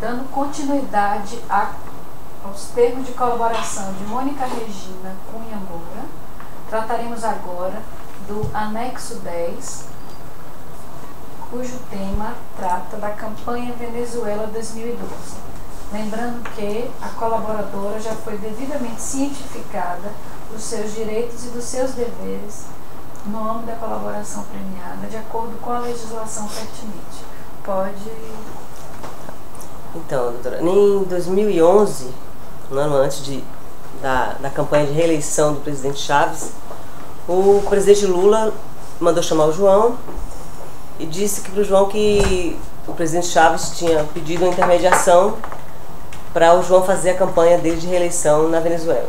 Dando continuidade aos termos de colaboração de Mônica Regina Cunha Moura, trataremos agora do anexo 10, cujo tema trata da campanha Venezuela 2012. Lembrando que a colaboradora já foi devidamente cientificada dos seus direitos e dos seus deveres no âmbito da colaboração premiada, de acordo com a legislação pertinente. Pode... Então, doutora, em 2011, um ano antes da campanha de reeleição do presidente Chaves, o presidente Lula mandou chamar o João e disse para o João que o presidente Chaves tinha pedido uma intermediação para o João fazer a campanha dele de reeleição na Venezuela.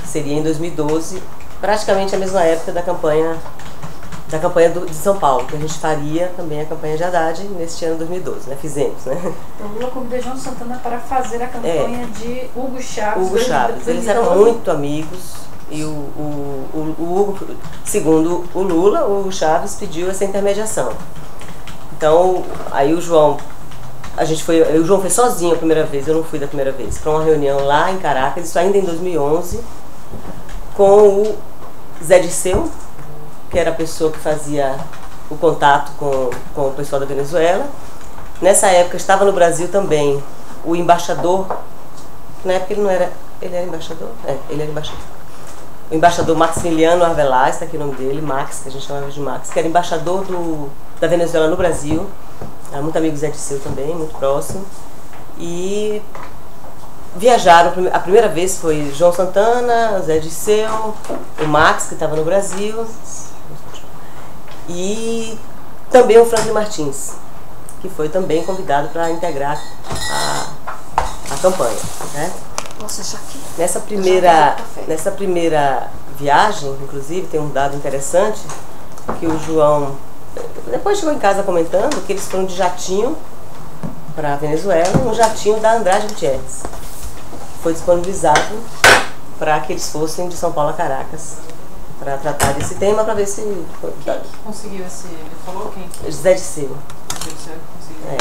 Seria em 2012, praticamente a mesma época da campanha de São Paulo, que a gente faria também a campanha de Haddad neste ano 2012, né? Fizemos, né? Então Lula convidou João Santana para fazer a campanha de Hugo Chaves. Hugo Chaves, eles eram muito amigos e o Hugo, segundo o Lula, o Hugo Chaves pediu essa intermediação. Então, aí o João foi sozinho a primeira vez, eu não fui da primeira vez, para uma reunião lá em Caracas, isso ainda em 2011, com o Zé Disseu, que era a pessoa que fazia o contato com o pessoal da Venezuela. Nessa época estava no Brasil também o embaixador, na época ele era embaixador? Ele era embaixador. O embaixador Maximiliano Arvelaz, está aqui o nome dele, Max, que a gente chamava de Max, que era embaixador da Venezuela no Brasil. Era muito amigo do Zé Disseu também, muito próximo. E viajaram, a primeira vez foi João Santana, o Zé Disseu, o Max, que estava no Brasil, e também o Franklin Martins, que foi também convidado para integrar a campanha, né? Nessa primeira viagem, inclusive, tem um dado interessante, que o João depois chegou em casa comentando que eles foram de jatinho para a Venezuela, um jatinho da Andrade Gutierrez. Foi disponibilizado para que eles fossem de São Paulo a Caracas para tratar desse tema, para ver se... Quem conseguiu esse... Ele falou quem? José Disseu. Conseguiu.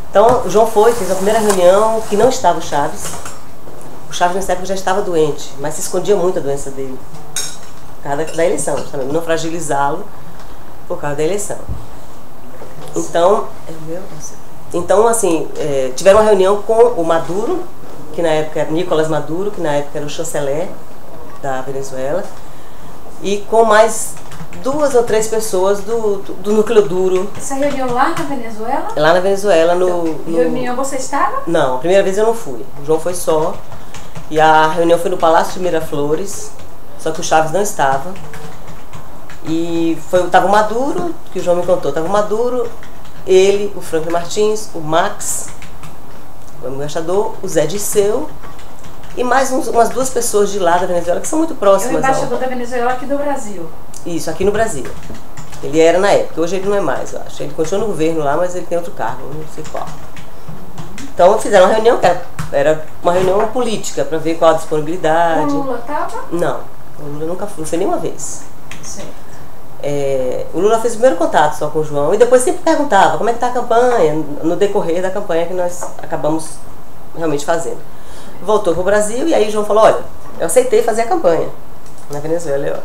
Então, o João fez a primeira reunião que não estava o Chaves. O Chaves nessa época já estava doente, mas se escondia muito a doença dele. Por causa da eleição, justamente, não fragilizá-lo por causa da eleição. Então, assim, tiveram uma reunião com o Maduro, que na época era Nicolás Maduro, que na época era o chanceler da Venezuela, e com mais 2 ou 3 pessoas do núcleo duro. Essa reunião lá na Venezuela? Lá na Venezuela, Reunião você estava? Não, a primeira vez eu não fui. O João foi só. E a reunião foi no Palácio de Miraflores, só que o Chaves não estava. E estava o Maduro, que o João me contou, estava o Maduro, ele, o Franklin Martins, o Max, o embaixador, o Zé Disseu e mais umas 2 pessoas de lá da Venezuela que são muito próximas. É o embaixador da Venezuela aqui do Brasil. Isso, aqui no Brasil. Ele era na época, hoje ele não é mais, eu acho. Ele continua no governo lá, mas ele tem outro cargo, não sei qual. Então fizeram uma reunião, que era uma reunião política, para ver qual a disponibilidade. O Lula estava? Não, o Lula nunca foi, não foi nenhuma vez. Certo. O Lula fez o primeiro contato só com o João e depois sempre perguntava como é que está a campanha, no decorrer da campanha que nós acabamos realmente fazendo. Voltou para o Brasil e aí o João falou, olha, eu aceitei fazer a campanha na Venezuela. Eu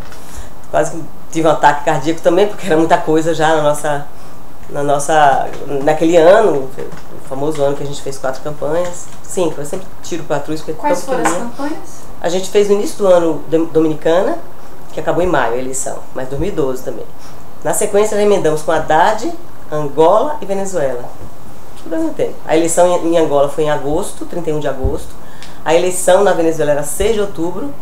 quase que tive um ataque cardíaco também, porque era muita coisa já naquele ano, o famoso ano que a gente fez 4 campanhas, 5, eu sempre tiro para trás porque Quais foram as campanhas? A gente fez no início do ano Dominicana, que acabou em maio a eleição, mas 2012 também. Na sequência, nós emendamos com Haddad, Angola e Venezuela. Tudo ao mesmo tempo. A eleição em Angola foi em agosto, 31 de agosto. A eleição na Venezuela era 6 de outubro.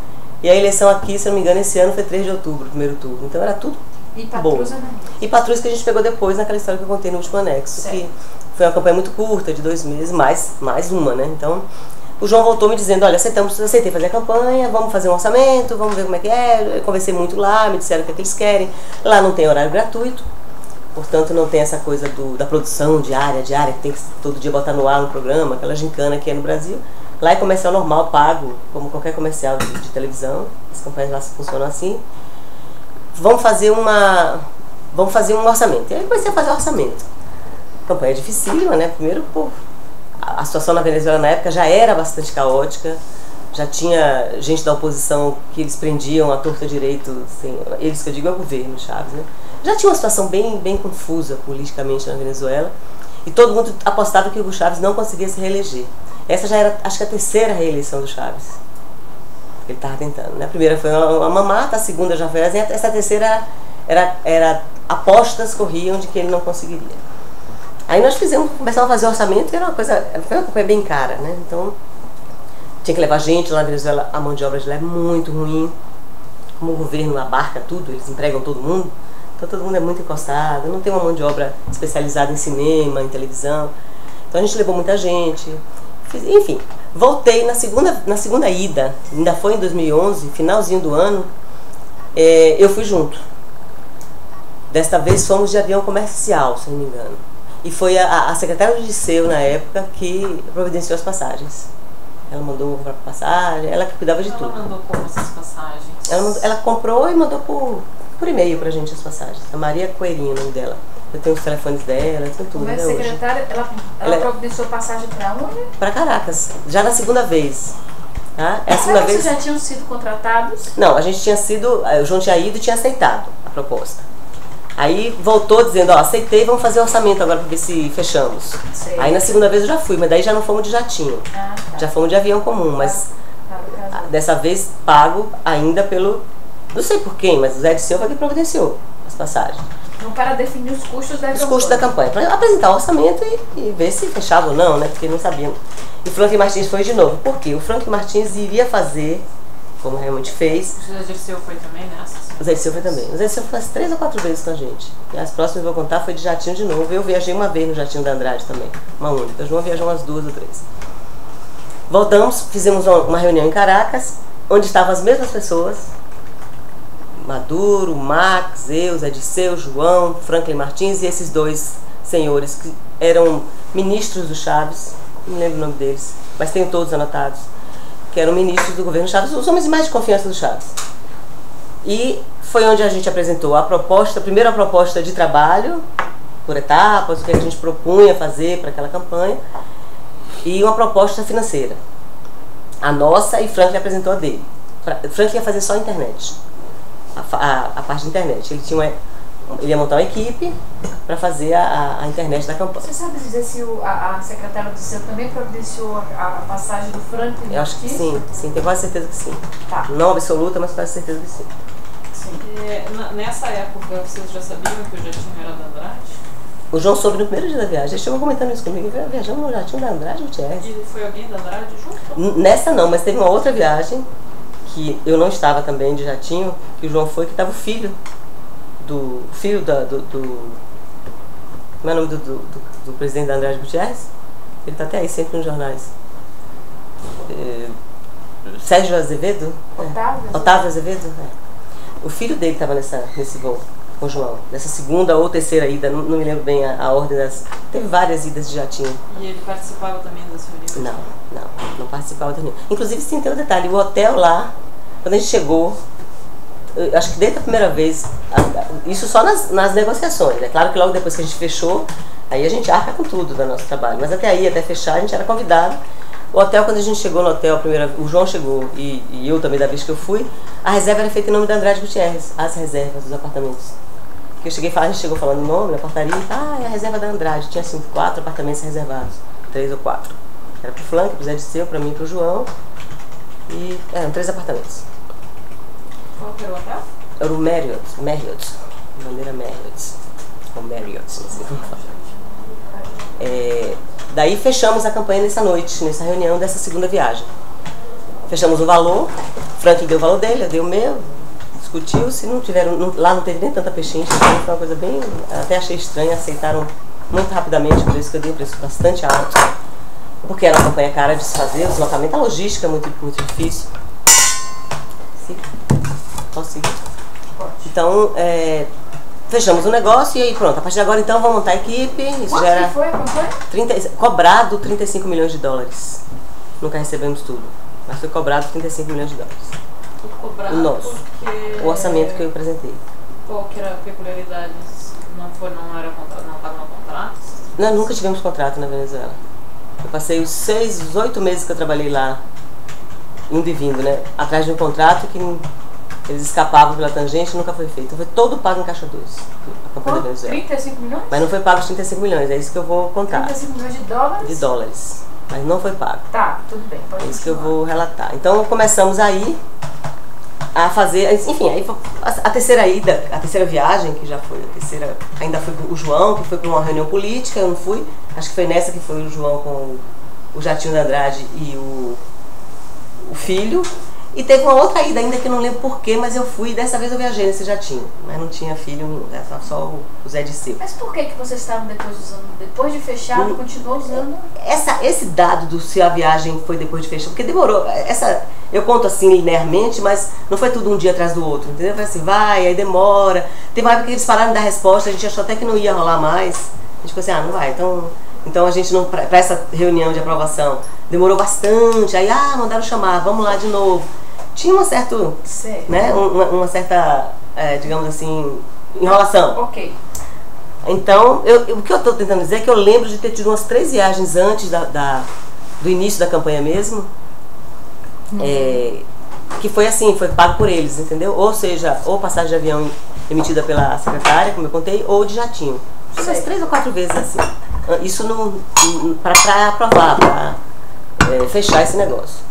E a eleição aqui, se não me engano, esse ano foi 3 de outubro, primeiro turno. Então era tudo bom. E Patrus que a gente pegou depois naquela história que eu contei no último anexo. Certo. Que foi uma campanha muito curta, de 2 meses, mais uma, né? Então... O João voltou me dizendo, olha, aceitei fazer a campanha, vamos fazer um orçamento, vamos ver como é que é. Eu conversei muito lá, me disseram o que é que eles querem. Lá não tem horário gratuito, portanto não tem essa coisa da produção diária, que tem que todo dia botar no ar um programa, aquela gincana que é no Brasil. Lá é comercial normal, pago, como qualquer comercial de televisão. As campanhas lá funcionam assim. Vamos fazer um orçamento. E aí comecei a fazer o orçamento. Campanha dificílima, né? Primeiro, pô, a situação na Venezuela na época já era bastante caótica, já tinha gente da oposição que eles prendiam à torta direito, assim, eles que eu digo é o governo Chávez, né? Já tinha uma situação bem confusa politicamente na Venezuela e todo mundo apostava que o Hugo Chávez não conseguia se reeleger. Essa já era, acho que a terceira reeleição do Chávez. Ele estava tentando, né? A primeira foi uma mamata, a segunda já foi assim, essa terceira era apostas corriam de que ele não conseguiria. Aí nós começamos a fazer orçamento, que era foi uma campanha bem cara, né? Então, tinha que levar gente lá na Venezuela, a mão de obra de lá é muito ruim, como o governo abarca tudo, eles empregam todo mundo, então todo mundo é muito encostado, não tem uma mão de obra especializada em cinema, em televisão, então a gente levou muita gente, enfim, voltei na segunda ida, ainda foi em 2011, finalzinho do ano, eu fui junto. Desta vez fomos de avião comercial, se não me engano. E foi a secretária do Liceu, na época, que providenciou as passagens. Ela mandou para passagem, ela que cuidava de tudo. Ela mandou como essas passagens? Ela comprou e mandou por e-mail pra gente as passagens. A Maria Coelhinho, o nome dela. Eu tenho os telefones dela, eu tenho tudo. Como é secretária, ela providenciou passagem para onde? Para Caracas, já na segunda vez. Tá? É a segunda vez. Vocês já tinham sido contratados? Não, a gente tinha sido, o João tinha ido e tinha aceitado a proposta. Aí voltou dizendo, ó, aceitei, vamos fazer o orçamento agora para ver se fechamos. Sei. Aí na segunda vez eu já fui, mas daí já não fomos de jatinho. Tá. Já fomos de avião comum, mas dessa vez pago ainda pelo, não sei por quem, mas o Zé de Silva que providenciou as passagens. Então para definir os custos da campanha. Os custos da campanha, para apresentar o orçamento e ver se fechava ou não, né, porque não sabiam. E o Franklin Martins foi de novo, por quê? O Franklin Martins iria fazer, como realmente fez. O Zé Dirceu foi também nessa? O Zé Dirceu foi também. O Zé Dirceu foi 3 ou 4 vezes com a gente. E as próximas eu vou contar foi de jatinho de novo. Eu viajei uma vez no jatinho da Andrade também, uma única. O João viajou umas 2 ou 3. Voltamos, fizemos uma reunião em Caracas, onde estavam as mesmas pessoas. Maduro, Max, eu, Zé Dirceu, João, Franklin Martins e esses 2 senhores que eram ministros do Chaves, não lembro o nome deles, mas tenho todos anotados, que eram ministros do governo Chaves, os homens mais de confiança do Chaves. E foi onde a gente apresentou a primeira proposta de trabalho, por etapas, o que a gente propunha fazer para aquela campanha, e uma proposta financeira. A nossa, e Franklin apresentou a dele. Franklin ia fazer só a internet, a parte de internet. Ele ia montar uma equipe para fazer a internet da campanha. Você sabe dizer se a secretária do Liceu também providenciou a passagem do Franklin? Eu acho que sim, tenho quase certeza que sim. Tá. Não absoluta, mas quase certeza que sim. Nessa época, vocês já sabiam que o jatinho era da Andrade? O João soube no primeiro dia da viagem. Ele chegou comentando isso comigo. Viajamos no jatinho da Andrade, Gutierrez. E foi alguém da Andrade junto? Nessa não, mas teve uma outra viagem que eu não estava também de jatinho, que o João foi, que estava o filho do como é o nome do presidente da Andrade Gutierrez? Ele está até aí sempre nos jornais. Sérgio Azevedo? Otávio Azevedo? O filho dele estava nesse voo com o João, nessa segunda ou terceira ida, não me lembro bem a ordem das. Teve várias idas de jatinho. E ele participava também das reuniões? Não participava da reunião. Inclusive, sim, tem um detalhe: o hotel lá, quando a gente chegou, acho que desde a primeira vez, isso só nas negociações. É claro que logo depois que a gente fechou, aí a gente arca com tudo do nosso trabalho, mas até aí, até fechar, a gente era convidado. O hotel, quando a gente chegou no hotel, o João chegou e eu também, da vez que eu fui, a reserva era feita em nome da Andrade Gutierrez, as reservas dos apartamentos. Que eu cheguei, a gente chegou falando o nome na portaria, é a reserva da Andrade, tinha assim 4 apartamentos reservados, 3 ou 4. Era pro Frank, pro Zé Dirceu, pra mim e pro João, e eram 3 apartamentos. Qual que era o hotel? Era o Marriott, bandeira Marriott, ou Marriott, não sei como fala. Daí fechamos a campanha nessa noite, nessa reunião dessa segunda viagem. Fechamos o valor, Frank deu o valor dele, eu dei o meu, discutiu-se, lá não teve nem tanta pechincha, foi uma coisa bem, até achei estranha, aceitaram muito rapidamente o preço que eu dei, um preço bastante alto, porque era uma campanha cara de se fazer, o deslocamento, a logística é muito, muito difícil. Posso seguir? Pode. Então, fechamos o negócio e aí pronto, a partir de agora então vamos montar a equipe. Isso quanto já era foi? cobrado 35 milhões de dólares. Nunca recebemos tudo, mas foi cobrado 35 milhões de dólares. Tudo cobrado nosso. Porque... O orçamento que eu apresentei. Qual que era a peculiaridade? Não estava no contrato? Nós nunca tivemos contrato na Venezuela. Eu passei os 8 meses que eu trabalhei lá, indo e vindo, né? Atrás de um contrato que eles escapavam pela tangente e nunca foi feito. Foi todo pago em Caixa 2, a campanha da Venezuela. 35 milhões? Mas não foi pago os 35 milhões, é isso que eu vou contar. 35 milhões de dólares? De dólares. Mas não foi pago. Tá, tudo bem. Pode É isso que continuar. eu vou relatar. Então começamos aí a fazer, enfim, aí a terceira ida, a terceira viagem, que já foi a terceira, ainda foi o João, que foi para uma reunião política, eu não fui. Acho que foi nessa que foi o João com o Jatinho da Andrade e o filho. E teve uma outra ida ainda que eu não lembro porquê, mas eu fui, dessa vez eu viajei nesse jatinho. Mas não tinha filho, era só o Zé Disseu. Mas por que vocês estavam depois usando? Depois de fechado, continuou usando? Esse dado do se a viagem foi depois de fechado, porque demorou. Eu conto assim linearmente, mas não foi tudo um dia atrás do outro, entendeu? Foi assim, vai, aí demora. Teve uma época que eles pararam de dar resposta, a gente achou até que não ia rolar mais. A gente ficou assim, não vai, então a gente não, para essa reunião de aprovação, demorou bastante, aí mandaram chamar, vamos lá de novo. Tinha uma certa, né, uma certa, digamos assim, enrolação. Ok. Então, o que eu estou tentando dizer é que eu lembro de ter tido umas 3 viagens antes do início da campanha mesmo, que foi assim, foi pago por eles, entendeu? Ou seja, ou passagem de avião emitida pela secretária, como eu contei, ou de jatinho. Umas 3 ou 4 vezes assim. Isso para aprovar, para fechar esse negócio.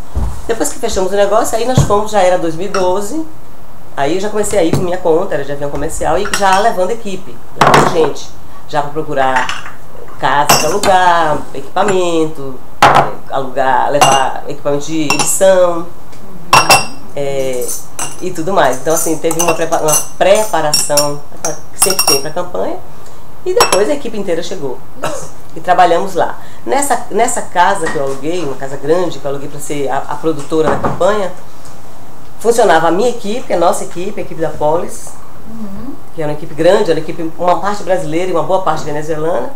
Depois que fechamos o negócio, aí nós fomos, já era 2012, aí eu já comecei a ir por minha conta, era de avião comercial, e já levando equipe, levando gente, já para procurar casa para alugar, equipamento, levar equipamento de edição, e tudo mais. Então assim, teve uma preparação que sempre tem para a campanha, e depois a equipe inteira chegou. E trabalhamos lá. Nessa casa que eu aluguei, uma casa grande que eu aluguei para ser a produtora da campanha, funcionava a minha equipe, a nossa equipe, a equipe da Polis, que era uma equipe grande, era uma equipe, uma parte brasileira e uma boa parte venezuelana.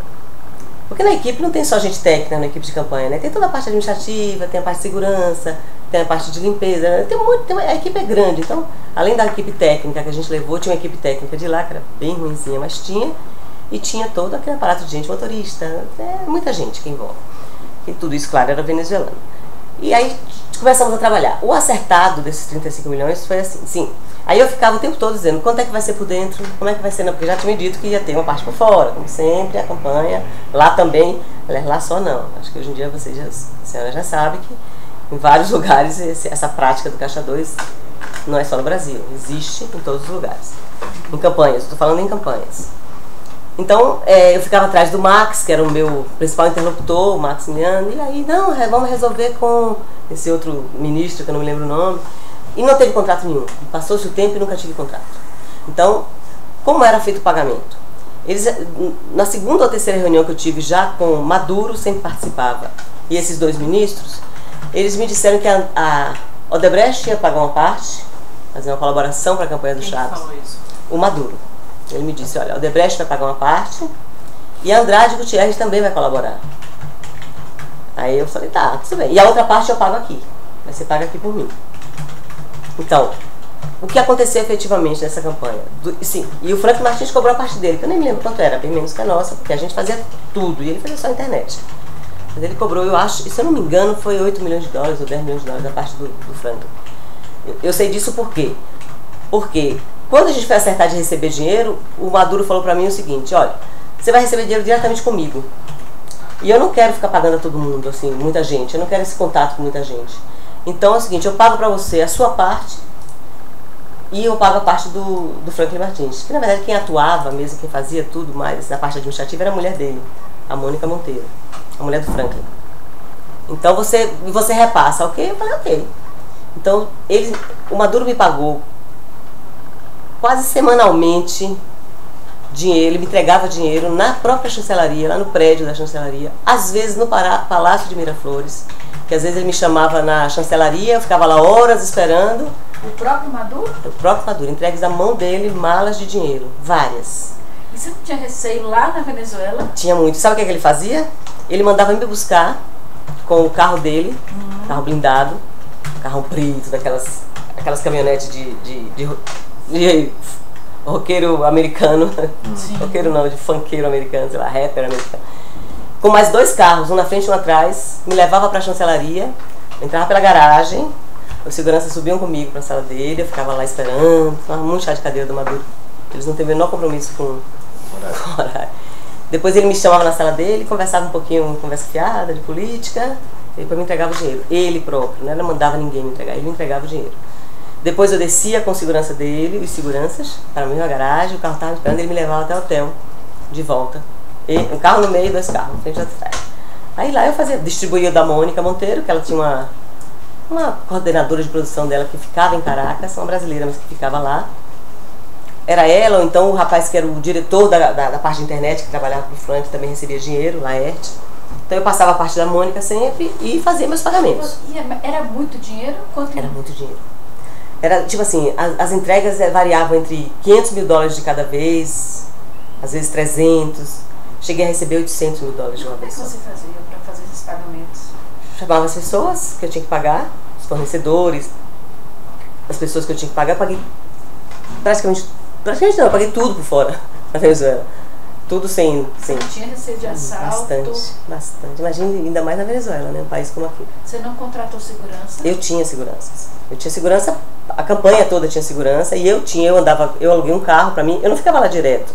Porque na equipe não tem só gente técnica na equipe de campanha, né? Tem toda a parte administrativa, tem a parte de segurança, tem a parte de limpeza, né? A equipe é grande, então, além da equipe técnica que a gente levou, tinha uma equipe técnica de lá, que era bem ruinzinha, mas tinha. E tinha todo aquele aparato de gente, motorista, muita gente que envolve. E tudo isso, claro, era venezuelano. E aí começamos a trabalhar. O acertado desses 35 milhões foi assim, sim. Aí eu ficava o tempo todo dizendo, quanto é que vai ser por dentro, como é que vai ser, porque já tinha me dito que ia ter uma parte por fora, como sempre, a campanha, lá também, aliás, lá só não. Acho que hoje em dia a senhora já sabe que em vários lugares essa prática do Caixa 2 não é só no Brasil, existe em todos os lugares. Em campanhas, estou falando em campanhas. Então, eu ficava atrás do Max, que era o meu principal interlocutor, o Maximiano, e aí, vamos resolver com esse outro ministro, que eu não me lembro o nome, e não teve contrato nenhum. Passou-se o tempo e nunca tive contrato. Então, como era feito o pagamento? Eles, na segunda ou terceira reunião que eu tive já com Maduro, sempre participava, e esses 2 ministros, eles me disseram que a Odebrecht ia pagar uma parte, fazer uma colaboração para a campanha do Chaves. Quem falou isso? O Maduro. Ele me disse, olha, o Odebrecht vai pagar uma parte e a Andrade Gutierrez também vai colaborar. Aí eu falei, tá, tudo bem. E a outra parte eu pago aqui. Mas você paga aqui por mim. Então, o que aconteceu efetivamente nessa campanha? Sim, e o Frank Martins cobrou a parte dele, que eu nem me lembro quanto era, bem menos que a nossa, porque a gente fazia tudo e ele fazia só a internet. Mas ele cobrou, eu acho, e se eu não me engano, foi 8 milhões de dólares ou 10 milhões de dólares da parte do Frank. Eu sei disso por quê? Porque quando a gente foi acertar de receber dinheiro, o Maduro falou pra mim o seguinte, olha, você vai receber dinheiro diretamente comigo. E eu não quero ficar pagando a todo mundo, assim, muita gente, eu não quero esse contato com muita gente. Então é o seguinte, eu pago pra você a sua parte e eu pago a parte do Franklin Martins. Que na verdade quem atuava mesmo, quem fazia tudo mais, na parte administrativa era a mulher dele, a Mônica Monteiro, a mulher do Franklin. Então você repassa, ok? Eu falei, ok. Então o Maduro me pagou quase semanalmente dinheiro, ele me entregava dinheiro na própria chancelaria, lá no prédio da chancelaria, às vezes no Palácio de Miraflores, que às vezes ele me chamava na chancelaria, eu ficava lá horas esperando. O próprio Maduro? O próprio Maduro, entregues da mão dele malas de dinheiro, várias. E você não tinha receio lá na Venezuela? Tinha muito. Sabe o que ele fazia? Ele mandava me buscar com o carro dele, carro blindado, carro preto, aquelas caminhonetes de roqueiro americano, roqueiro não, de funkeiro americano, sei lá, rapper americano. com mais 2 carros, um na frente e um atrás, me levava para a chancelaria, entrava pela garagem, os seguranças subiam comigo para a sala dele, eu ficava lá esperando, tomava muito chá de cadeira do Maduro. Eles não têm o menor compromisso com o horário. Depois ele me chamava na sala dele, conversava um pouquinho, conversa fiada de política, e depois me entregava o dinheiro. Ele próprio, não mandava ninguém me entregar, ele me entregava o dinheiro. Depois eu descia com segurança dele, os seguranças, para a mesma garagem, o carro estava esperando, ele me levava até o hotel, de volta. E um carro no meio, 2 carros, frente e atrás. Aí lá eu distribuía o da Mônica Monteiro, que ela tinha uma coordenadora de produção dela que ficava em Caracas, uma brasileira, mas que ficava lá. Era ela, ou então o rapaz que era o diretor da parte de internet, que trabalhava com o Frank, também recebia dinheiro, Laerte. Então eu passava a parte da Mônica sempre e fazia meus pagamentos. E era muito dinheiro? Quanto? Era muito dinheiro. Era tipo assim, as entregas variavam entre $500 mil de cada vez, às vezes 300. Cheguei a receber $800 mil de uma vez. O que você fazia para fazer esses pagamentos? Chamava as pessoas que eu tinha que pagar, os fornecedores, as pessoas que eu tinha que pagar, eu paguei praticamente não, eu paguei tudo por fora na Venezuela. Tudo sem... Você não tinha receio de assalto? Bastante. Imagina, ainda mais na Venezuela, né? Um país como aqui. Você não contratou segurança? Eu tinha seguranças. Eu tinha segurança, a campanha toda tinha segurança, e eu aluguei um carro pra mim, eu não ficava lá direto.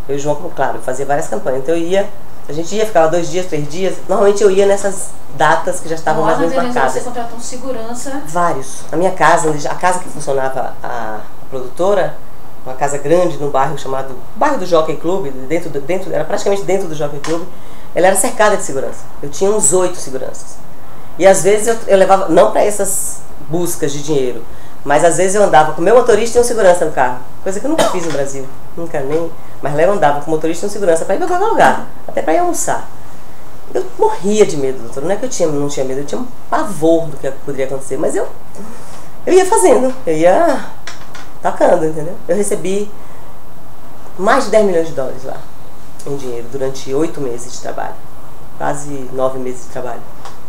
Eu e o João, claro, fazia várias campanhas. Então a gente ia, ficava 2 dias, 3 dias. Normalmente eu ia nessas datas que já estavam mais ou menos marcadas. Você contratou um segurança? Vários. Na minha casa, a casa que funcionava a produtora, uma casa grande no bairro chamado bairro do Jockey Club, era praticamente dentro do Jockey Club, ela era cercada de segurança. Eu tinha uns 8 seguranças. E às vezes eu levava, não para essas buscas de dinheiro, mas às vezes eu andava com o meu motorista e um segurança no carro. Coisa que eu nunca fiz no Brasil. Nunca nem. Mas eu andava com o motorista e um segurança para ir para qualquer lugar, até para ir almoçar. Eu morria de medo, doutor. Não é que eu não tinha medo, eu tinha um pavor do que poderia acontecer, mas eu ia fazendo, eu ia tocando, entendeu? Eu recebi mais de $10 milhões lá em dinheiro durante 8 meses de trabalho, quase 9 meses de trabalho.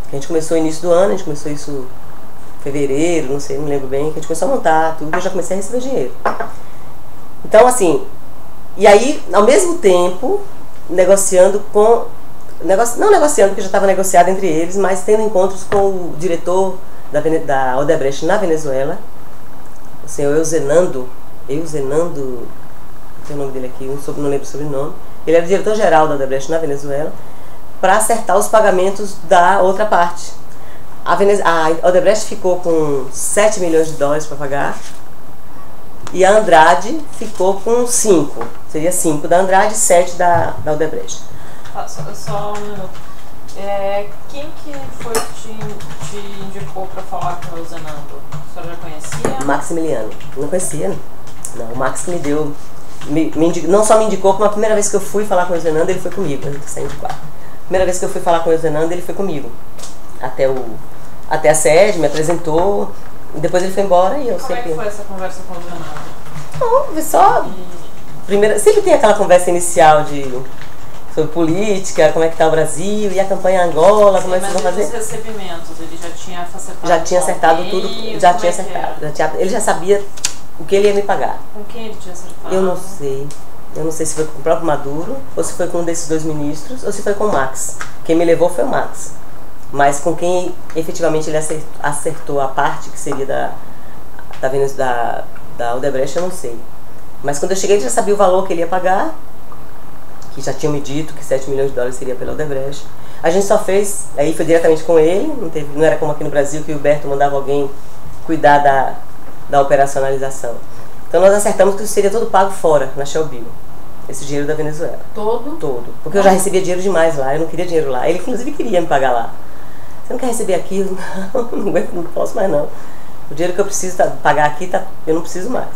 A gente começou no início do ano, a gente começou isso em fevereiro, não sei, não lembro bem, que a gente começou a montar tudo, eu já comecei a receber dinheiro. Então assim, e aí ao mesmo tempo negociando com, não negociando porque já estava negociado entre eles, mas tendo encontros com o diretor da Odebrecht na Venezuela, o senhor Eusenando, tem o nome dele aqui, não lembro o sobrenome. Ele era diretor-geral da Odebrecht na Venezuela, para acertar os pagamentos da outra parte. A Odebrecht ficou com $7 milhões para pagar, e a Andrade ficou com 5. Seria 5 da Andrade e 7 da Odebrecht. Só um minuto. Quem que foi que te indicou para falar com o Zenando? A senhora já conhecia? Maximiliano. Não conhecia, não. O Max que me deu, não só me indicou, como a primeira vez que eu fui falar com o Zenando, ele foi comigo. A gente saiu de quarto. Primeira vez que eu fui falar com o Zenando, ele foi comigo. Até a sede, me apresentou, e depois ele foi embora e eu sempre... Como é que foi essa conversa com o Zenando? Não, só... Sempre tem aquela conversa inicial sobre política, como é que tá o Brasil, e a campanha Angola, como é que vocês vão fazer? Mas os recebimentos, ele já tinha acertado? Já tinha acertado tudo, já tinha acertado. Ele já sabia o que ele ia me pagar. Com quem ele tinha acertado? Eu não sei. Eu não sei se foi com o próprio Maduro, ou se foi com um desses 2 ministros, ou se foi com o Max. Quem me levou foi o Max. Mas com quem efetivamente ele acertou a parte que seria da Odebrecht, eu não sei. Mas quando eu cheguei, ele já sabia o valor que ele ia pagar, que já tinham me dito que $7 milhões seria pela Odebrecht. A gente só fez, aí foi diretamente com ele, não era como aqui no Brasil que o Huberto mandava alguém cuidar da operacionalização. Então nós acertamos que isso seria todo pago fora, na Shell Bio, esse dinheiro da Venezuela. Todo? Todo. Porque eu já recebia dinheiro demais lá, eu não queria dinheiro lá. Ele inclusive queria me pagar lá. Você não quer receber aquilo? Não, não posso mais não. O dinheiro que eu preciso pagar aqui, eu não preciso mais.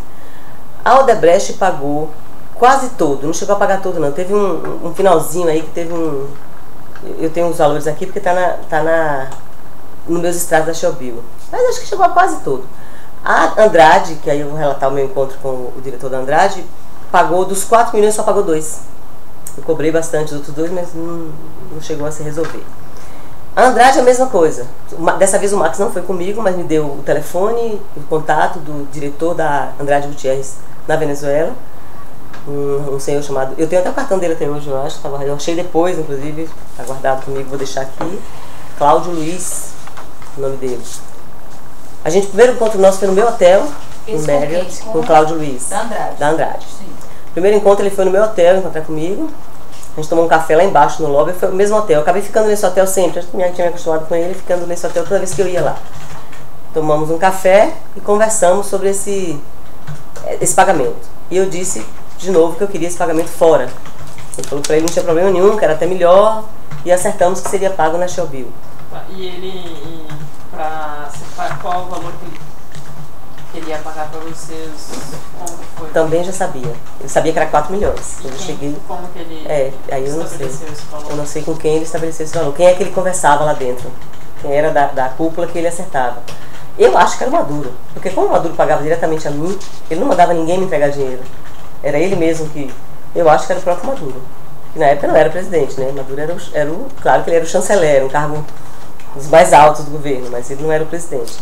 A Odebrecht pagou quase todo, não chegou a pagar todo não. Teve um finalzinho aí que teve eu tenho os valores aqui porque tá nos meus extratos da Shell Bio. Mas acho que chegou a quase todo. A Andrade, que aí eu vou relatar o meu encontro com o diretor da Andrade, pagou dos 4 milhões, só pagou 2. Eu cobrei bastante os outros 2, mas não chegou a se resolver. A Andrade é a mesma coisa. Dessa vez o Max não foi comigo, mas me deu o telefone, o contato do diretor da Andrade Gutierrez na Venezuela. um senhor chamado... Eu tenho até o cartão dele até hoje, eu acho. Eu achei depois, inclusive, está guardado comigo, vou deixar aqui. Cláudio Luiz, o nome dele. O primeiro encontro nosso foi no meu hotel, no Marriott, com o Cláudio Luiz. Da Andrade. Sim. Primeiro encontro ele foi no meu hotel encontrar comigo. A gente tomou um café lá embaixo no lobby, foi o mesmo hotel. Eu acabei ficando nesse hotel sempre, eu tinha me acostumado com ele, ficando nesse hotel toda vez que eu ia lá. Tomamos um café e conversamos sobre esse pagamento. E eu disse de novo que eu queria esse pagamento fora. Ele falou para ele que não tinha problema nenhum, que era até melhor, e acertamos que seria pago na Shell Bill. E ele, qual o valor que ele ia pagar para vocês? Como foi? Também já sabia. Ele sabia que era 4 milhões. E eu cheguei. Como que ele aí eu não sei. esse valor? Eu não sei com quem ele estabeleceu esse valor. Quem é que ele conversava lá dentro? Quem era da cúpula que ele acertava? Eu acho que era o Maduro. Porque como o Maduro pagava diretamente a mim, ele não mandava ninguém me entregar dinheiro. Era ele mesmo que... Eu acho que era o próprio Maduro. Que na época não era presidente, né? Maduro claro que ele era o chanceler, um cargo dos mais altos do governo, mas ele não era o presidente.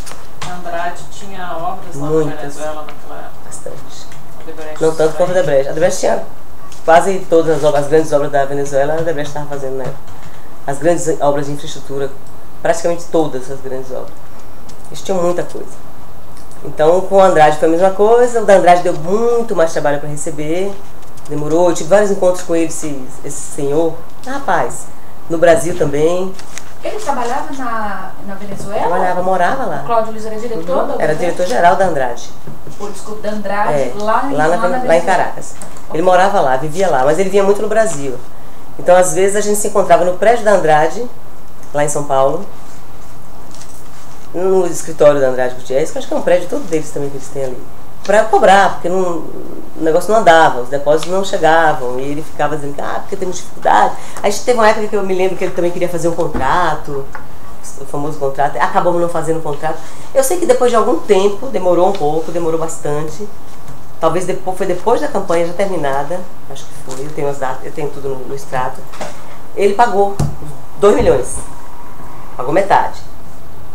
Andrade tinha obras lá na Venezuela naquela época? Bastante. Não tanto quanto a Odebrecht. A Odebrecht tinha quase todas as grandes obras da Venezuela, a Odebrecht estava fazendo na época. As grandes obras de infraestrutura, praticamente todas as grandes obras. Eles tinham muita coisa. Então com o Andrade foi a mesma coisa, o da Andrade deu muito mais trabalho para receber, demorou, eu tive vários encontros com ele, esse senhor. Rapaz, no Brasil também. Ele trabalhava na Venezuela? Trabalhava, morava lá. O Cláudio Luiz era diretor? Era diretor-geral da Andrade. Desculpa, da Andrade, lá em Caracas. Ele morava lá, vivia lá, mas ele vinha muito no Brasil. Então, às vezes, a gente se encontrava no prédio da Andrade, lá em São Paulo, no escritório da Andrade Gutierrez, que eu acho que é um prédio todo deles também que eles têm ali, para cobrar, porque o negócio não andava, os depósitos não chegavam, e ele ficava dizendo que, porque temos dificuldade. Aí teve uma época que eu me lembro que ele também queria fazer um contrato, o famoso contrato, acabamos não fazendo o contrato. Eu sei que depois de algum tempo, demorou um pouco, demorou bastante, talvez foi depois da campanha já terminada, acho que foi, eu tenho as datas, eu tenho tudo no extrato, ele pagou 2 milhões, pagou metade.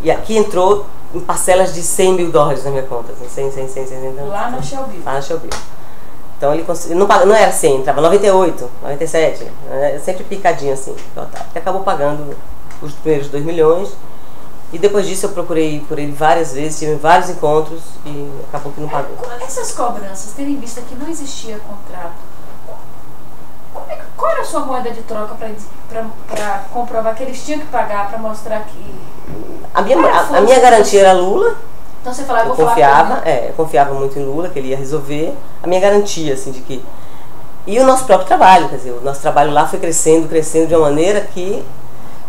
E aqui entrou em parcelas de 100 mil dólares na minha conta. Assim, 100. Então, lá na Shell Bill. Lá na Shell Bill. Então ele conseguiu, não era 100, entrava 98, 97, sempre picadinho assim. Ele acabou pagando os primeiros 2 milhões. E depois disso eu procurei por ele várias vezes, tive vários encontros e acabou que não pagou. Essas cobranças, tendo em vista que não existia contrato, qual era a sua moeda de troca para comprovar que eles tinham que pagar, para mostrar que... A minha garantia era Lula. Então você falava, eu confiava muito em Lula, que ele ia resolver. A minha garantia, assim, de que... E o nosso próprio trabalho, quer dizer, o nosso trabalho lá foi crescendo de uma maneira que...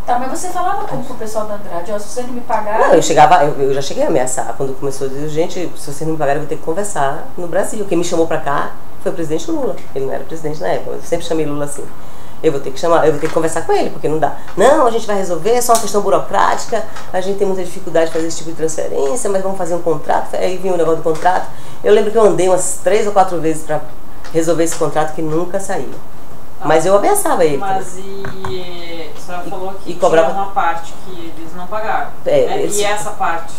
Tá, mas você falava como com o pessoal da Andrade? Se vocês não me pagarem... Não, eu já cheguei a ameaçar. Quando começou a dizer, gente, se vocês não me pagarem, eu vou ter que conversar no Brasil. Quem me chamou pra cá foi o presidente Lula. Ele não era presidente na época, eu sempre chamei Lula assim. Eu vou ter que conversar com ele, porque não dá. Não, a gente vai resolver, é só uma questão burocrática, a gente tem muita dificuldade de fazer esse tipo de transferência, mas vamos fazer um contrato. Aí vinha o negócio do contrato. Eu lembro que eu andei umas 3 ou 4 vezes pra resolver esse contrato que nunca saiu. Mas eu ameaçava ele. Mas e a senhora falou que cobrava tinha uma parte que eles não pagaram. E essa parte?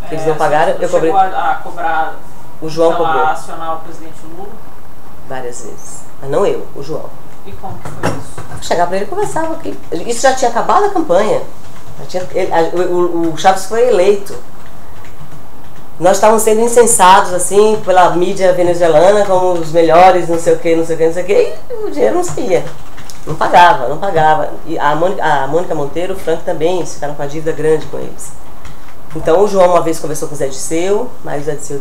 Que eles não pagaram, eu cobrei. Chegou a cobrar, o João cobrou. A acionar o presidente Lula? Várias vezes. Mas não eu, o João. E como que foi isso? Chegava pra ele e conversava aqui. Isso já tinha acabado a campanha. O Chaves foi eleito. Nós estávamos sendo incensados assim pela mídia venezuelana como os melhores, não sei o que, e o dinheiro não saía. Não pagava. E a Mônica Monteiro, o Frank também ficaram com a dívida grande com eles. Então o João uma vez conversou com o Zé Disseu, mas o Zé Disseu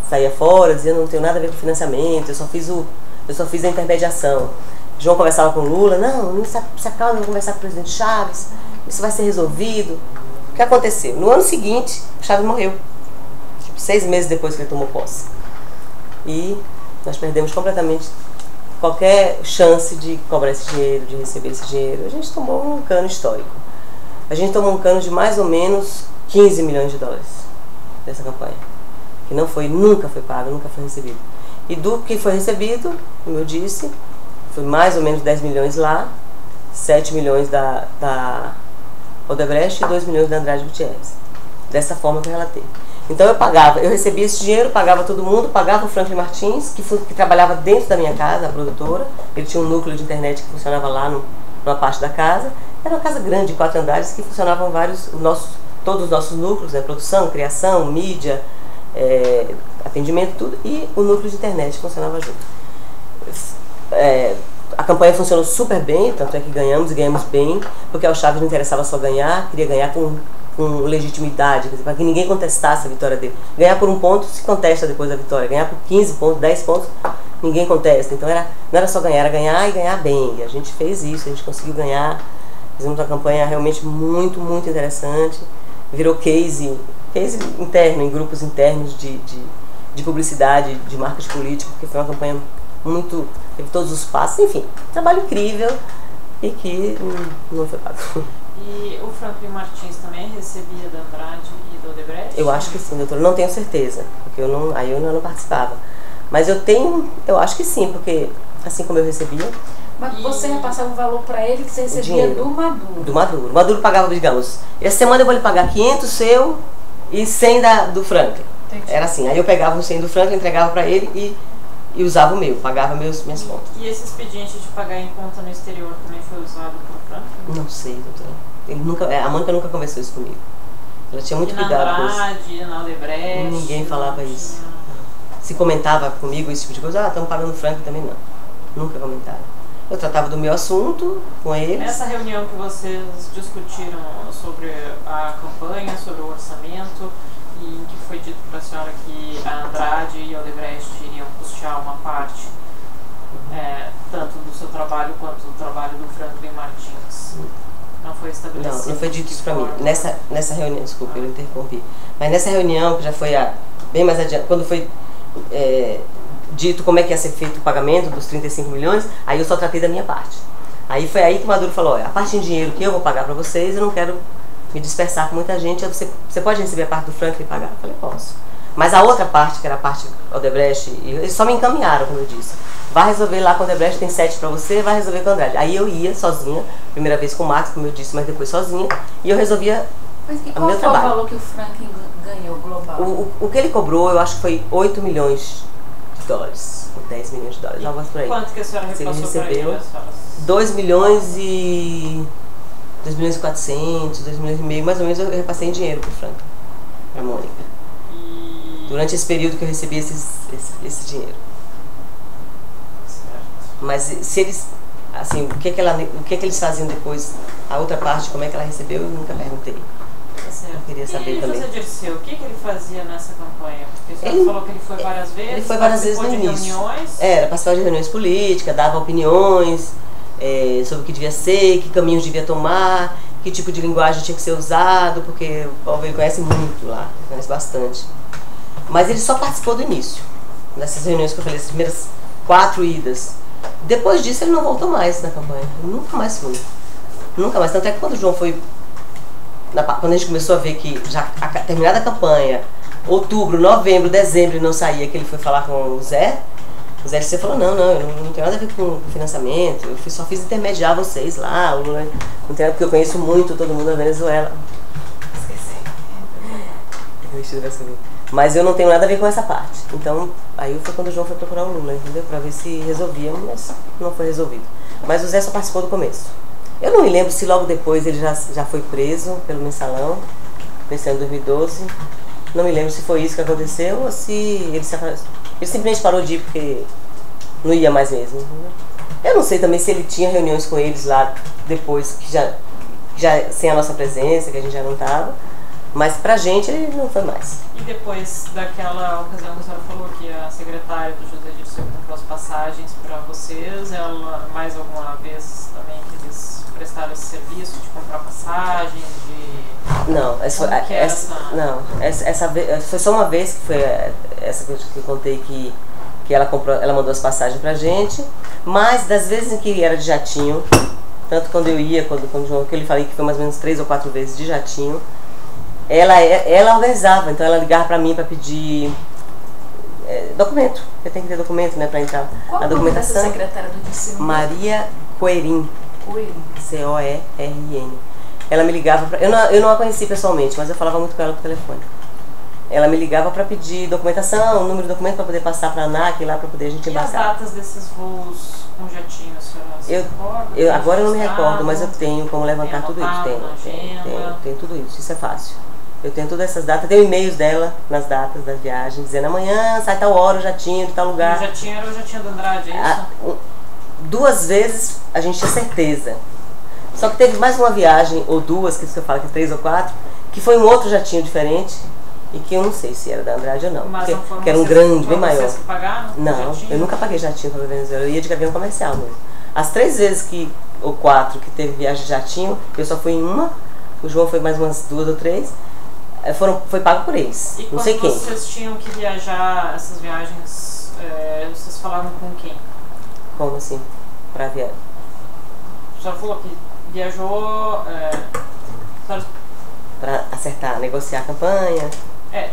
saía fora, dizia não tenho nada a ver com financiamento, eu só fiz a intermediação. O João conversava com o Lula, não se acalma, eu vou conversar com o presidente Chaves, isso vai ser resolvido. O que aconteceu? No ano seguinte, o Chaves morreu. 6 meses depois que ele tomou posse. E nós perdemos completamente qualquer chance de cobrar esse dinheiro, de receber esse dinheiro. A gente tomou um cano histórico. A gente tomou um cano de mais ou menos 15 milhões de dólares dessa campanha. Que nunca foi pago, nunca foi recebido. E do que foi recebido, como eu disse, foi mais ou menos 10 milhões lá, 7 milhões da Odebrecht e 2 milhões da Andrade Gutierrez. Dessa forma que eu relatei. Então eu recebia esse dinheiro, pagava todo mundo, pagava o Franklin Martins, que trabalhava dentro da minha casa, a produtora. Ele tinha um núcleo de internet que funcionava lá numa parte da casa. Era uma casa grande, de 4 andares, que funcionavam todos os nossos núcleos, né? Produção, criação, mídia, atendimento, tudo, e o núcleo de internet funcionava junto. A campanha funcionou super bem, tanto é que ganhamos, e ganhamos bem, porque ao Chaves não interessava só ganhar, queria ganhar com legitimidade, para que ninguém contestasse a vitória dele. Ganhar por 1 ponto se contesta depois da vitória, ganhar por 15 pontos, 10 pontos, ninguém contesta. Então não era só ganhar, era ganhar e ganhar bem. E a gente fez isso, a gente conseguiu ganhar, fizemos uma campanha realmente muito, muito interessante, virou case interno, em grupos internos de publicidade, de marketing político, porque foi uma campanha teve todos os passos, enfim, trabalho incrível e que não foi pago. E o Franklin Martins também recebia da Andrade e do Odebrecht? Eu acho que sim, doutora, não tenho certeza, porque eu não participava. Mas eu acho que sim, porque assim como eu recebia... Mas você repassava um valor para ele que você recebia do Maduro? Do Maduro. O Maduro pagava, digamos, essa semana eu vou lhe pagar 500 seu e 100 do Franklin. Entendi. Era assim, aí eu pegava os 100 do Franklin, entregava para ele e usava o meu, pagava minhas contas. E esse expediente de pagar em conta no exterior também foi usado por Franklin? Não sei, doutora. A Mônica nunca conversou isso comigo. Ela tinha muito cuidado com isso. Na Odebrecht? Ninguém falava isso. Se comentava comigo esse tipo de coisa, estamos pagando Franklin também, não. Nunca comentaram. Eu tratava do meu assunto com eles. Nessa reunião que vocês discutiram sobre a campanha, sobre o orçamento, e em que foi dito para a senhora que a Andrade e a Odebrecht iriam custear uma parte, tanto do seu trabalho quanto do trabalho do Franklin Martins. Não foi estabelecido? Não foi dito isso para mim. Nessa reunião, desculpa, eu interrompi. Mas nessa reunião, que já foi bem mais adiante, quando foi dito como é que ia ser feito o pagamento dos 35 milhões, aí eu só tratei da minha parte. Aí foi aí que o Maduro falou, olha, a parte em dinheiro que eu vou pagar para vocês, eu não quero me dispersar com muita gente, você pode receber a parte do Franklin e pagar? Eu falei, posso. Mas a outra parte, que era a parte Odebrecht, eles só me encaminharam, como eu disse. Vai resolver lá com o Odebrecht, tem 7 para você, vai resolver com o Andrade. Aí eu ia sozinha, primeira vez com o Marcos, como eu disse, mas depois sozinha, e eu resolvia o meu trabalho. Qual foi o valor que o Franklin ganhou global? O que ele cobrou, eu acho que foi 8 milhões de dólares, ou 10 milhões de dólares, algo por aí. Quanto que a senhora repassou para ele? 2 milhões e 400, 2 milhões e meio, mais ou menos eu repassei em dinheiro pro Franklin, pra Mônica. Durante esse período que eu recebi esse dinheiro. Certo. Mas se eles, assim, o que eles faziam depois, a outra parte, como é que ela recebeu, eu nunca perguntei. Tá certo. Eu queria saber também. E José Dirceu, o que ele fazia nessa campanha? Porque você falou que ele foi várias vezes. Ele foi várias vezes no início. Participava de reuniões políticas, dava opiniões sobre o que devia ser, que caminhos devia tomar, que tipo de linguagem tinha que ser usado, porque o povo ele conhece muito lá, conhece bastante. Mas ele só participou do início, dessas reuniões que eu falei, as primeiras 4 idas. Depois disso ele não voltou mais na campanha, ele nunca mais foi. Nunca mais, tanto é que quando o João foi, quando a gente começou a ver que já terminada a campanha, outubro, novembro, dezembro não saía, que ele foi falar com o Zé Dirceu falou, não tem nada a ver com financiamento, eu só fiz intermediar vocês lá, não tem nada, porque eu conheço muito todo mundo da Venezuela. Esqueci. Mas eu não tenho nada a ver com essa parte. Então, aí foi quando o João foi procurar o Lula, entendeu? Pra ver se resolvia, mas não foi resolvido. Mas o Zé só participou do começo. Eu não me lembro se logo depois ele já foi preso pelo mensalão, nesse ano de 2012. Não me lembro se foi isso que aconteceu ou se ele simplesmente parou de ir porque não ia mais mesmo. Eu não sei também se ele tinha reuniões com eles lá depois, que já sem a nossa presença, que a gente já não estava. Mas pra gente ele não foi mais. E depois daquela ocasião que a senhora falou que a secretária do José Dirceu comprou as passagens para vocês, ela mais alguma vez também que eles prestaram esse serviço de comprar passagens, de... Não, essa foi só uma vez que foi essa que eu contei que ela mandou as passagens pra gente, mas das vezes em que era de jatinho, tanto quando eu ia, quando eu lhe falei que foi mais ou menos 3 ou 4 vezes de jatinho, ela organizava, então ela ligava pra mim pra pedir documento, porque tem que ter documento, né, pra entrar na documentação. Qual a secretária do Dirceu? Maria Coerim. C-O-E-R-N. Ela me ligava pra... Eu não a conheci pessoalmente, mas eu falava muito com ela por telefone. ela me ligava para pedir documentação, número de documento para poder passar para a ANAC lá para poder a gente embarcar. E as datas desses voos com jatinho, a senhora se recorda? Agora eu não me recordo, mas eu tenho como levantar tudo isso. Tenho tudo isso, isso é fácil. Eu tenho todas essas datas, tenho e-mails dela nas datas da viagem, dizendo amanhã sai tal hora o jatinho de tal lugar. E o jatinho era o jatinho do Andrade, é isso? 2 vezes a gente tinha certeza. Só que teve mais uma viagem, ou 2, que eu falo que 3 ou 4, que foi um outro jatinho diferente, e que eu não sei se era da Andrade ou não. Mas não foram que era um grande, bem maior. Vocês que pagaram? Não, eu nunca paguei jatinho para a Venezuela, eu ia de avião comercial mesmo. As 3 vezes ou 4 que teve viagem de jatinho, eu só fui em uma, o João foi mais umas 2 ou 3, foi pago por eles, e não sei quem. E quando vocês tinham que viajar, essas viagens, vocês falavam com quem? Como assim? Pra viagem? A senhora falou que viajou... Pra acertar, negociar a campanha.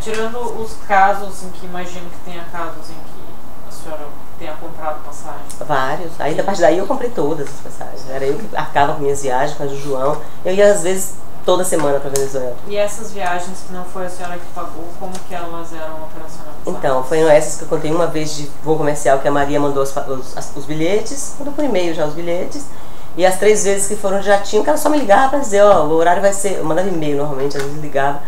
Tirando os casos em que imagino que tenha casos em que a senhora tenha comprado passagem. Vários. Aí da parte daí eu comprei todas as passagens. Era eu que arcava com minhas viagens, com a do João. Eu ia às vezes toda semana para Venezuela. E essas viagens que não foi a senhora que pagou, como que elas eram operacionalizadas? Então, foram essas que eu contei uma vez de voo comercial, que a Maria mandou os bilhetes, mandou por e-mail já os bilhetes, e as 3 vezes que foram de jatinho, que ela só me ligava para dizer, ó, o horário vai ser, eu mandava e-mail normalmente, às vezes ligava,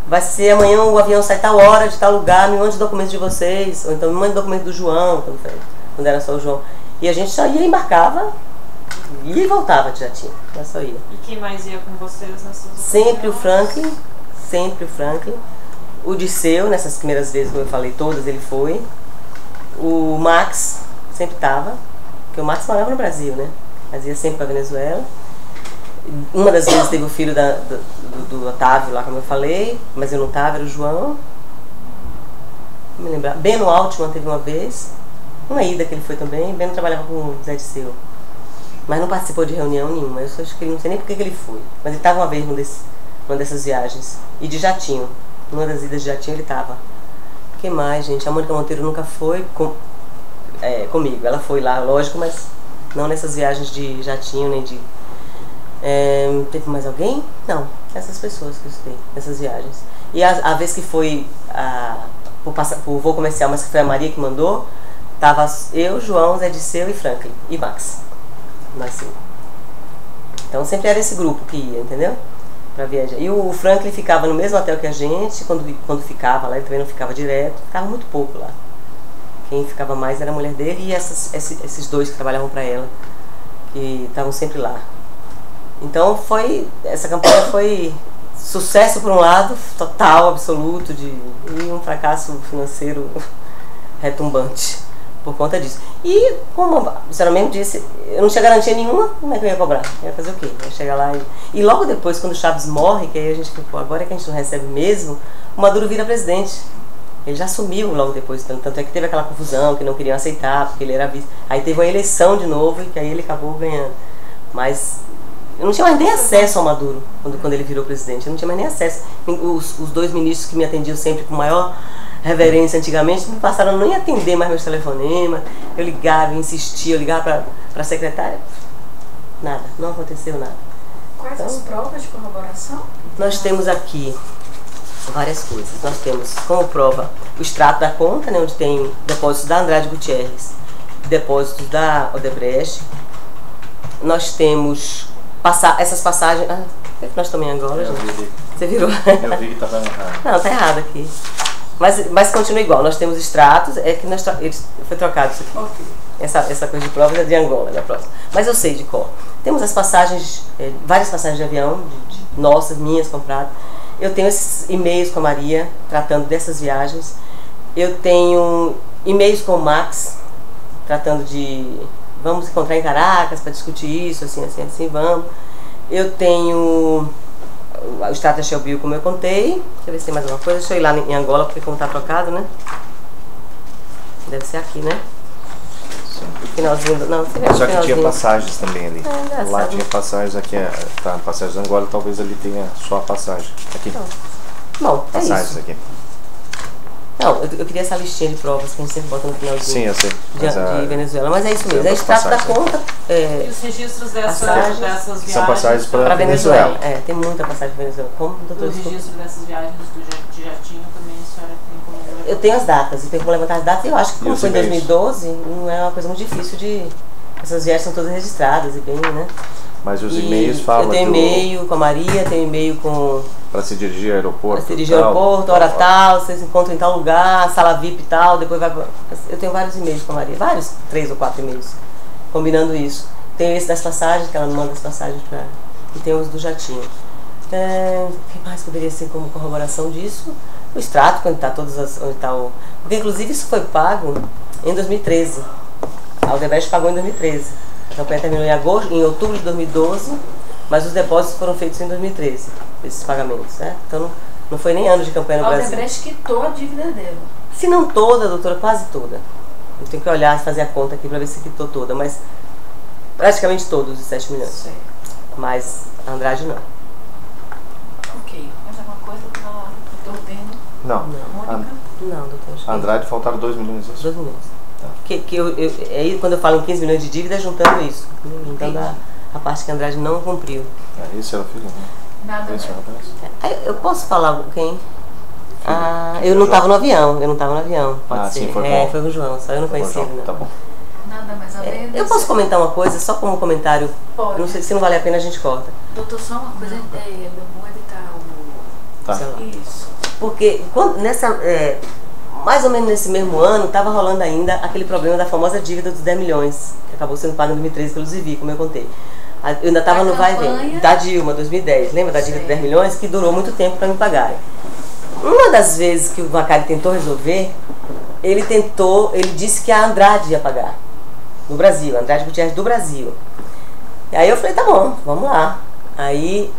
vai ser amanhã o avião sai tal hora, de tal lugar, me mande documentos de vocês, ou então me mande documento do João, quando era só o João. E a gente só ia, embarcava, ia e voltava de jatinho, ela só ia. E quem mais ia com vocês nessas ocasiões? Sempre o Franklin, o Disseu, nessas primeiras vezes, como eu falei, todas ele foi, o Max sempre estava, porque o Max morava no Brasil, né, mas ia sempre para Venezuela. Uma das vezes teve o filho do Otávio lá, como eu falei, mas eu não estava, era o João. Não me lembrar. Beno Altman teve uma vez, uma ida que ele foi também. Beno trabalhava com o Zé Disseu, mas não participou de reunião nenhuma. Eu só acho que ele não sei nem por que ele foi, mas ele estava uma vez numa dessas viagens. E de jatinho, numa das idas de jatinho ele estava. O que mais, gente? A Mônica Monteiro nunca foi comigo. Ela foi lá, lógico, mas não nessas viagens de jatinho nem de... teve mais alguém? Não, essas pessoas que eu citei, nessas viagens. E a vez que foi por voo comercial, mas que foi a Maria que mandou, tava eu, João, Zé Disseu e Franklin e Max. Nós 5. Então sempre era esse grupo que ia, entendeu? Pra viajar. E o Franklin ficava no mesmo hotel que a gente, quando ficava lá, ele também não ficava direto, ficava muito pouco lá. Quem ficava mais era a mulher dele e esses 2 que trabalhavam pra ela, que estavam sempre lá. Então essa campanha foi sucesso por um lado, total, absoluto, e um fracasso financeiro retumbante por conta disso. E, como a senhora mesmo disse, eu não tinha garantia nenhuma, como é que eu ia cobrar? Eu ia fazer o quê? Eu ia chegar lá e logo depois, quando o Chaves morre, que aí a gente ficou, agora é que a gente não recebe mesmo, o Maduro vira presidente. Ele já assumiu logo depois, tanto é que teve aquela confusão, que não queriam aceitar, porque ele era vice. Aí teve uma eleição de novo, e que aí ele acabou ganhando. Mas eu não tinha mais nem acesso ao Maduro, quando ele virou presidente. Eu não tinha mais nem acesso. Os 2 ministros que me atendiam sempre com maior reverência antigamente, me passaram a não atender mais meus telefonemas. Eu ligava, insistia, eu ligava para a secretária. Nada, não aconteceu nada. Quais as provas de corroboração? Nós temos aqui várias coisas. Nós temos como prova o extrato da conta, né, onde tem depósitos da Andrade Gutierrez, depósitos da Odebrecht. Nós temos essas passagens... nós estamos em Angola, gente. Você virou? Eu vi que estava errado. Não, tá errado aqui. Mas continua igual. Nós temos extratos, foi trocado isso aqui. Okay. Essa coisa de provas é de Angola, da próxima. Mas eu sei de cor. Temos as passagens, várias passagens de avião, nossas, minhas, compradas. Eu tenho esses e-mails com a Maria, tratando dessas viagens. Eu tenho e-mails com o Max, tratando de... Vamos encontrar em Caracas para discutir isso, assim, vamos. Eu tenho o extrato da Shell Bill, como eu contei. Deixa eu ver se tem mais alguma coisa. Deixa eu ir lá em Angola, porque como está trocado, né? Deve ser aqui, né? Finalzinho não, só que tinha passagens também ali. Lá tinha passagens, aqui tá, passagens de Angola, talvez ali tenha só a passagem. Aqui. Bom, passagens isso. Aqui. Não, eu queria essa listinha de provas que a gente sempre bota no finalzinho. Sim, eu sei. De Venezuela, mas é isso mesmo. É extrato da conta. E os registros dessas viagens? São passagens para Venezuela. É, tem muita passagem para Venezuela. Como o doutor o registro dessas viagens de jatinho também a senhora tem como levantar? Eu tenho as datas, eu tenho como levantar as datas e eu acho que como foi em 2012, não é uma coisa muito difícil de... Essas viagens são todas registradas e bem, né? Mas os e-mails falam. Eu tenho e-mail com a Maria, tenho e-mail com... Para se dirigir ao aeroporto. Para se dirigir ao aeroporto, hora tal, vocês encontram em tal lugar, sala VIP e tal, depois vai... Eu tenho vários e-mails com a Maria, vários, 3 ou 4 e-mails, combinando isso. Tem esse das passagens, que ela me manda as passagens para... E tem os do jatinho. O que mais poderia ser como corroboração disso? O extrato, onde está todas as... Onde tá o... Porque inclusive isso foi pago em 2013. A Odebrecht pagou em 2013. A campanha terminou em outubro de 2012, mas os depósitos foram feitos em 2013, esses pagamentos, né? Então não foi nem ano de campanha no Brasil. A Odebrecht quitou a dívida dela. Se não toda, doutora, quase toda. Eu tenho que olhar, fazer a conta aqui para ver se quitou toda, mas praticamente todos os 7 milhões. Sei. Mas a Andrade não. Ok. Mais alguma coisa para o doutor Beno? Não. Mônica? Não, doutor. A Andrade faltaram 2 milhões. 2 milhões. Quando eu falo em 15 milhões de dívida, é juntando isso. Juntando a parte que a Andrade não cumpriu. Esse era o filho, né? Nada. Esse rapaz. Eu posso falar quem? Eu não estava no avião. Pode ser. Sim, foi bom. Foi o João, só eu não conhecia ele, não. Tá bom. Nada mais a menos. Eu posso comentar uma coisa, só como comentário? Pode. Não sei, se não vale a pena a gente corta. Doutor, só uma coisa, eu vou editar o... Tá. Isso. Porque mais ou menos nesse mesmo ano, estava rolando ainda aquele problema da famosa dívida dos 10 milhões, que acabou sendo paga em 2013 pelo Zivi, como eu contei. Eu ainda estava no vai e vem, da Dilma, 2010. Lembra da dívida de 10 milhões? Que durou muito tempo para me pagarem. Uma das vezes que o Macari tentou resolver, ele disse que a Andrade ia pagar, no Brasil, a Andrade Gutierrez do Brasil. E aí eu falei, tá bom, vamos lá. Aí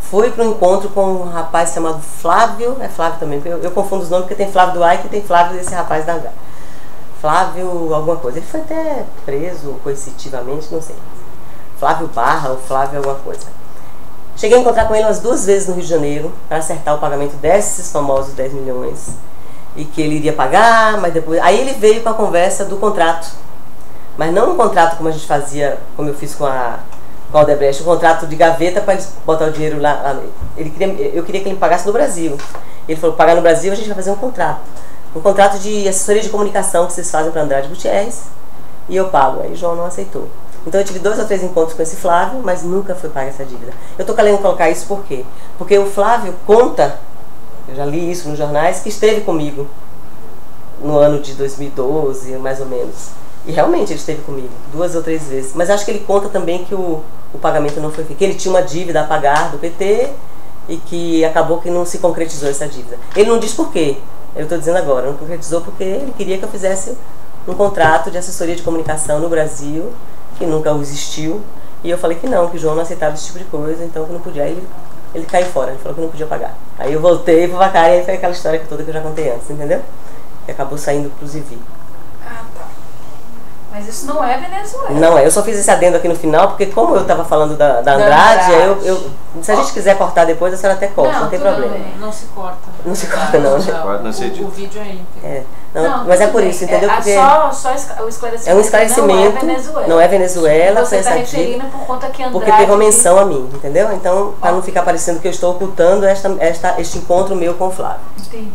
fui para um encontro com um rapaz chamado Flávio, é Flávio também, eu confundo os nomes porque tem Flávio do Ike e tem Flávio desse rapaz da Andrade. Flávio alguma coisa, ele foi até preso coercitivamente, não sei. Flávio Barra ou Flávio alguma coisa. Cheguei a encontrar com ele umas 2 vezes no Rio de Janeiro para acertar o pagamento desses famosos 10 milhões. E que ele iria pagar, mas depois... Aí ele veio com a conversa do contrato. Mas não um contrato como a gente fazia, como eu fiz com a Odebrecht, um contrato de gaveta para eles botar o dinheiro lá. Eu queria que ele pagasse no Brasil. Ele falou, pagar no Brasil a gente vai fazer um contrato. Um contrato de assessoria de comunicação que vocês fazem para Andrade Gutierrez e eu pago. Aí o João não aceitou. Então eu tive 2 ou 3 encontros com esse Flávio, mas nunca foi paga essa dívida. Eu estou querendo colocar isso por quê? Porque o Flávio conta, eu já li isso nos jornais, que esteve comigo no ano de 2012, mais ou menos. E realmente ele esteve comigo 2 ou 3 vezes. Mas acho que ele conta também que o pagamento não foi feito. Que ele tinha uma dívida a pagar do PT e que acabou que não se concretizou essa dívida. Ele não diz por quê. Eu estou dizendo agora, não concretizou porque ele queria que eu fizesse um contrato de assessoria de comunicação no Brasil, que nunca existiu. E eu falei que não, que o João não aceitava esse tipo de coisa, então que não podia. Aí ele caiu fora, ele falou que não podia pagar. Aí eu voltei pro Macari e aí foi aquela história toda que eu já contei antes, entendeu? E acabou saindo pro Zivi. Ah, tá. Mas isso não é Venezuela. Não é, eu só fiz esse adendo aqui no final, porque como eu estava falando da Andrade, aí se a gente quiser cortar depois, a senhora até corta, não tem problema. Bem. Não se corta. Não se corta não, né? O vídeo é íntegro. Não, mas é por isso, entendeu? Porque só o esclarecimento. É um esclarecimento, não é Venezuela. Não é Venezuela, você está referindo por conta que Andrade... Porque teve uma menção a mim, entendeu? Então, para não ficar parecendo que eu estou ocultando este encontro meu com o Flávio. Entendi.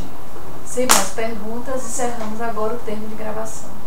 Sem mais perguntas, encerramos agora o termo de gravação.